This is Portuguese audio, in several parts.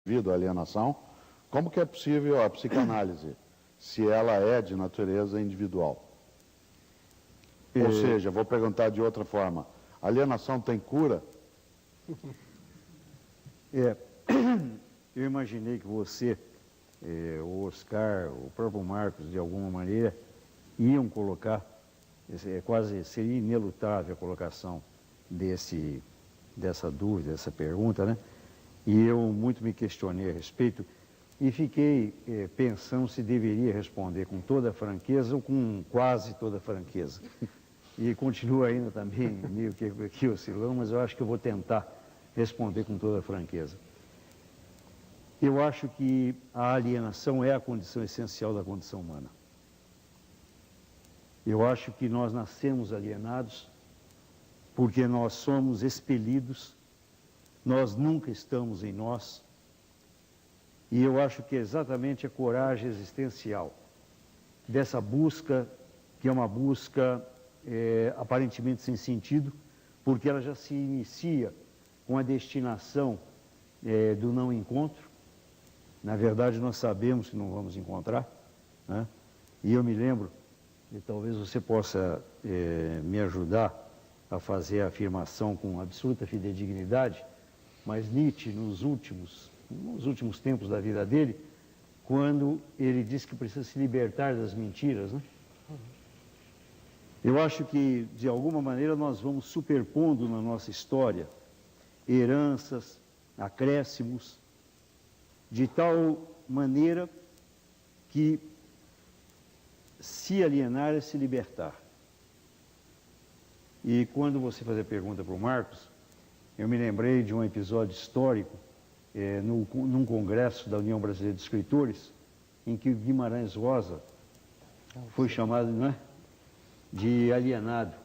devido à alienação, como que é possível a psicanálise, se ela é de natureza individual? Ou seja, vou perguntar de outra forma, a alienação tem cura? Eu imaginei que você, o Oscar, o próprio Marcos, de alguma maneira, iam colocar, seria inelutável a colocação dessa dúvida, dessa pergunta, né? E eu muito me questionei a respeito e fiquei pensando se deveria responder com toda a franqueza ou com quase toda a franqueza. E continuo ainda também meio que oscilando, mas eu acho que eu vou tentar responder com toda a franqueza. Eu acho que a alienação é a condição essencial da condição humana. Eu acho que nós nascemos alienados porque nós somos expelidos, nós nunca estamos em nós, e eu acho que é exatamente a coragem existencial dessa busca, que é uma busca aparentemente sem sentido, porque ela já se inicia com a destinação do não encontro. Na verdade, nós sabemos que não vamos encontrar, né? E eu me lembro, e talvez você possa me ajudar a fazer a afirmação com absoluta fidedignidade, mas Nietzsche, nos últimos tempos da vida dele, quando ele disse que precisa se libertar das mentiras, né? Eu acho que, de alguma maneira, nós vamos superpondo na nossa história heranças, acréscimos, de tal maneira que se alienar é se libertar. E quando você faz a pergunta para o Marcos, eu me lembrei de um episódio histórico num congresso da União Brasileira de Escritores, em que Guimarães Rosa foi chamado, não é, de alienado.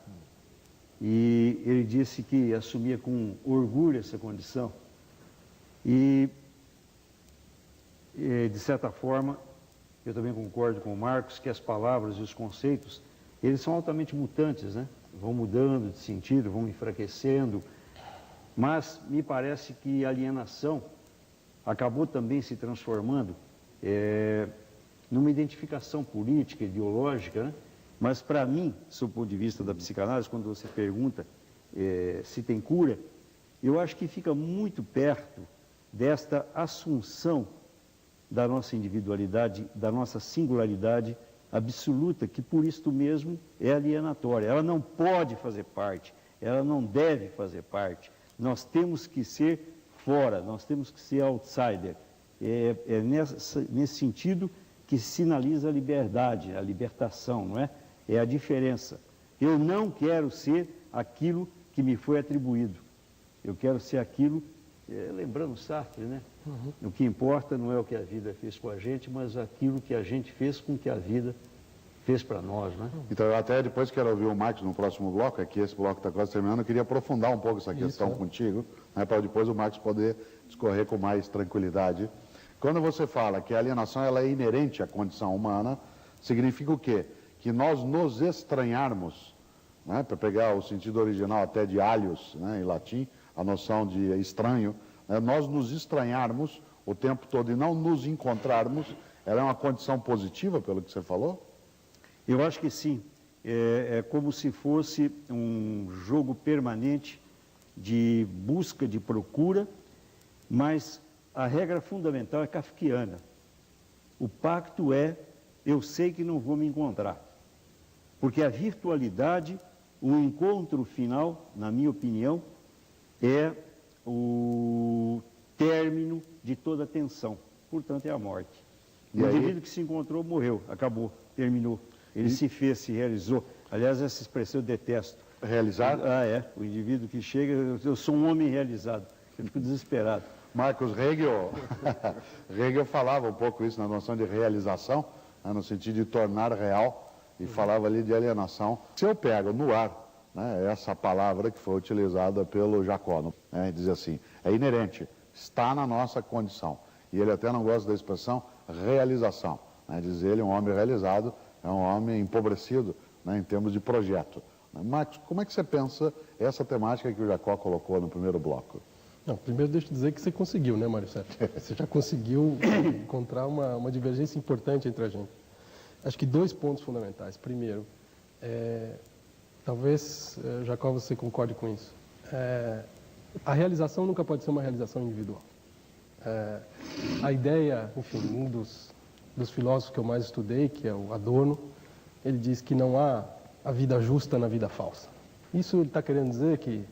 E ele disse que assumia com orgulho essa condição. E, de certa forma, eu também concordo com o Marcos que as palavras e os conceitos, eles são altamente mutantes, né? Vão mudando de sentido, vão enfraquecendo, mas me parece que a alienação acabou também se transformando numa identificação política, ideológica, né? Mas para mim, do ponto de vista da psicanálise, quando você pergunta se tem cura, eu acho que fica muito perto desta assunção da nossa individualidade, da nossa singularidade absoluta, que por isto mesmo é alienatória. Ela não pode fazer parte, ela não deve fazer parte. Nós temos que ser fora, nós temos que ser outsider. É nesse sentido que sinaliza a liberdade, a libertação, não é? É a diferença. Eu não quero ser aquilo que me foi atribuído. Eu quero ser aquilo, lembrando Sartre, né? O que importa não é o que a vida fez com a gente, mas aquilo que a gente fez com que a vida fez para nós, né? Então, eu até depois quero ouvir o Marcos no próximo bloco, aqui esse bloco está quase terminando, eu queria aprofundar um pouco essa questão contigo, né, para depois o Marcos poder discorrer com mais tranquilidade. Quando você fala que a alienação ela é inerente à condição humana, significa o quê? Que nós nos estranharmos, né, para pegar o sentido original até de alios, né, em latim, a noção de estranho, né, nós nos estranharmos o tempo todo e não nos encontrarmos, ela é uma condição positiva, pelo que você falou? Eu acho que sim. É como se fosse um jogo permanente de busca, de procura, mas a regra fundamental é kafkiana. O pacto é, eu sei que não vou me encontrar. Porque a virtualidade, o encontro final, na minha opinião, é o término de toda a tensão. Portanto, é a morte. O indivíduo que se encontrou morreu, acabou, terminou. Ele se fez, se realizou. Aliás, essa expressão eu detesto. Realizado? O indivíduo que chega, eu sou um homem realizado. Eu fico desesperado. Marcos Hegel, Hegel falava um pouco isso na noção de realização, né, no sentido de tornar real, e falava ali de alienação. Se eu pego no ar, né, essa palavra que foi utilizada pelo Jacó, né, diz assim, é inerente, está na nossa condição. E ele até não gosta da expressão realização, né, diz ele, um homem realizado é um homem empobrecido, né, em termos de projeto. Marcos, como é que você pensa essa temática que o Jacó colocou no primeiro bloco? Não, primeiro deixa eu dizer que você conseguiu, né, Mário Sérgio? Você já conseguiu encontrar uma divergência importante entre a gente. Acho que 2 pontos fundamentais. Primeiro, talvez, Jacó, você concorde com isso. A realização nunca pode ser uma realização individual. A ideia, enfim, um dos filósofos que eu mais estudei, que é o Adorno, ele diz que não há a vida justa na vida falsa. Isso ele está querendo dizer que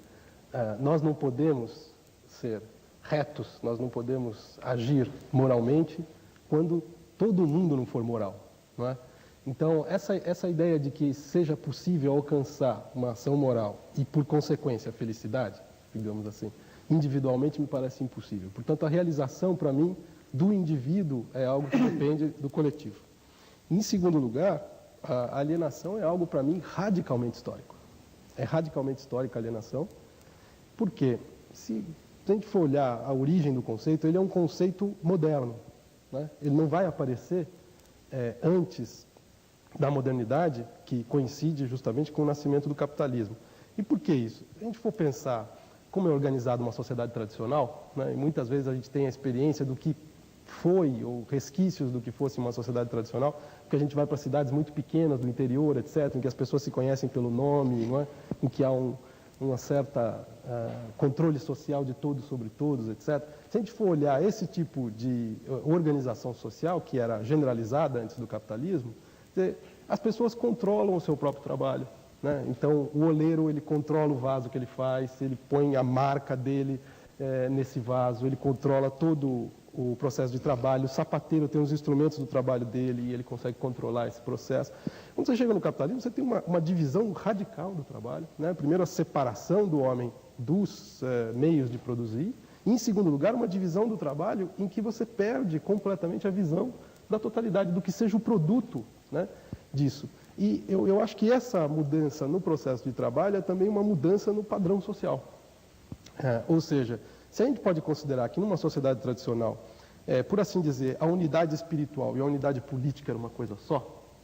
nós não podemos ser retos, nós não podemos agir moralmente quando todo mundo não for moral, não é? Então, essa ideia de que seja possível alcançar uma ação moral e, por consequência, a felicidade, digamos assim, individualmente me parece impossível. Portanto, a realização, para mim, do indivíduo é algo que depende do coletivo. Em segundo lugar, a alienação é algo, para mim, radicalmente histórico. É radicalmente histórica a alienação, porque se a gente for olhar a origem do conceito, ele é um conceito moderno, né? Ele não vai aparecer antes da modernidade, que coincide justamente com o nascimento do capitalismo. E por que isso? Se a gente for pensar como é organizada uma sociedade tradicional, né, e muitas vezes a gente tem a experiência do que foi, ou resquícios do que fosse uma sociedade tradicional, porque a gente vai para cidades muito pequenas, do interior, etc., em que as pessoas se conhecem pelo nome, não é? Em que há uma certa controle social de todos sobre todos, etc. Se a gente for olhar esse tipo de organização social, que era generalizada antes do capitalismo, as pessoas controlam o seu próprio trabalho, né? Então, o oleiro, ele controla o vaso que ele faz, ele põe a marca dele nesse vaso, ele controla todo o processo de trabalho, o sapateiro tem os instrumentos do trabalho dele e ele consegue controlar esse processo. Quando você chega no capitalismo, você tem uma divisão radical do trabalho, né? Primeiro, a separação do homem dos meios de produzir, e, em segundo lugar, uma divisão do trabalho em que você perde completamente a visão da totalidade, do que seja o produto, né, disso. E eu acho que essa mudança no processo de trabalho é também uma mudança no padrão social. Ou seja, se a gente pode considerar que numa sociedade tradicional, por assim dizer, a unidade espiritual e a unidade política era uma coisa só,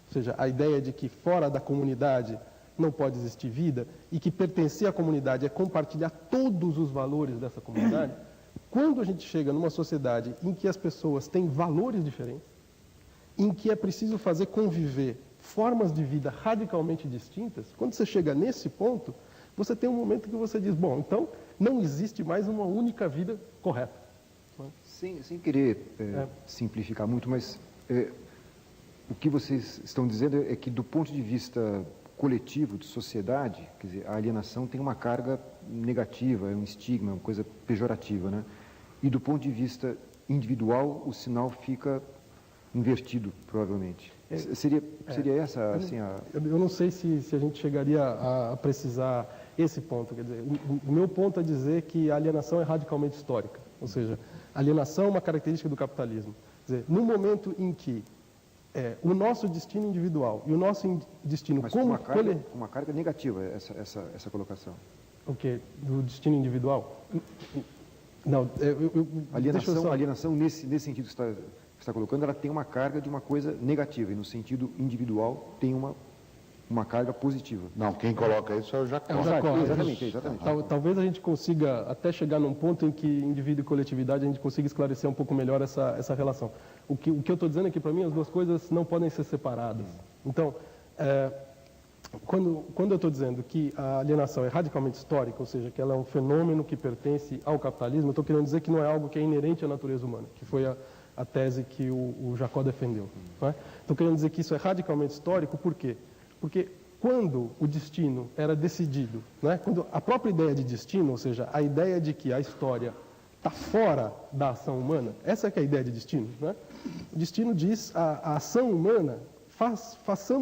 ou seja, a ideia de que fora da comunidade não pode existir vida e que pertencer à comunidade é compartilhar todos os valores dessa comunidade, quando a gente chega numa sociedade em que as pessoas têm valores diferentes, em que é preciso fazer conviver formas de vida radicalmente distintas, quando você chega nesse ponto, você tem um momento que você diz, bom, então não existe mais uma única vida correta. Sem querer simplificar muito, mas o que vocês estão dizendo é que do ponto de vista coletivo, de sociedade, quer dizer, a alienação tem uma carga negativa, é um estigma, é uma coisa pejorativa, né? E do ponto de vista individual, o sinal fica invertido, provavelmente. Seria essa, assim, Eu não sei se a gente chegaria a precisar esse ponto. Quer dizer, o meu ponto é dizer que a alienação é radicalmente histórica. Ou seja, a alienação é uma característica do capitalismo. Quer dizer, no momento em que o nosso destino individual e o nosso destino mas com uma carga negativa, essa colocação. O quê? Do destino individual? Não, a alienação nesse sentido que você está colocando, ela tem uma carga de uma coisa negativa, e no sentido individual tem uma carga positiva. Não, quem coloca isso é o Jacó. Exatamente. Talvez a gente consiga até chegar num ponto em que indivíduo e coletividade a gente consiga esclarecer um pouco melhor essa relação. O que eu estou dizendo é que, para mim, as duas coisas não podem ser separadas. Então, quando eu estou dizendo que a alienação é radicalmente histórica, ou seja, que ela é um fenômeno que pertence ao capitalismo, eu estou querendo dizer que não é algo que é inerente à natureza humana, que foi a tese que o Jacó defendeu. Estou querendo dizer que isso é radicalmente histórico, por quê? Porque quando o destino era decidido, quando a própria ideia de destino, ou seja, a ideia de que a história está fora da ação humana, essa é que é a ideia de destino. O destino diz a ação humana, façamos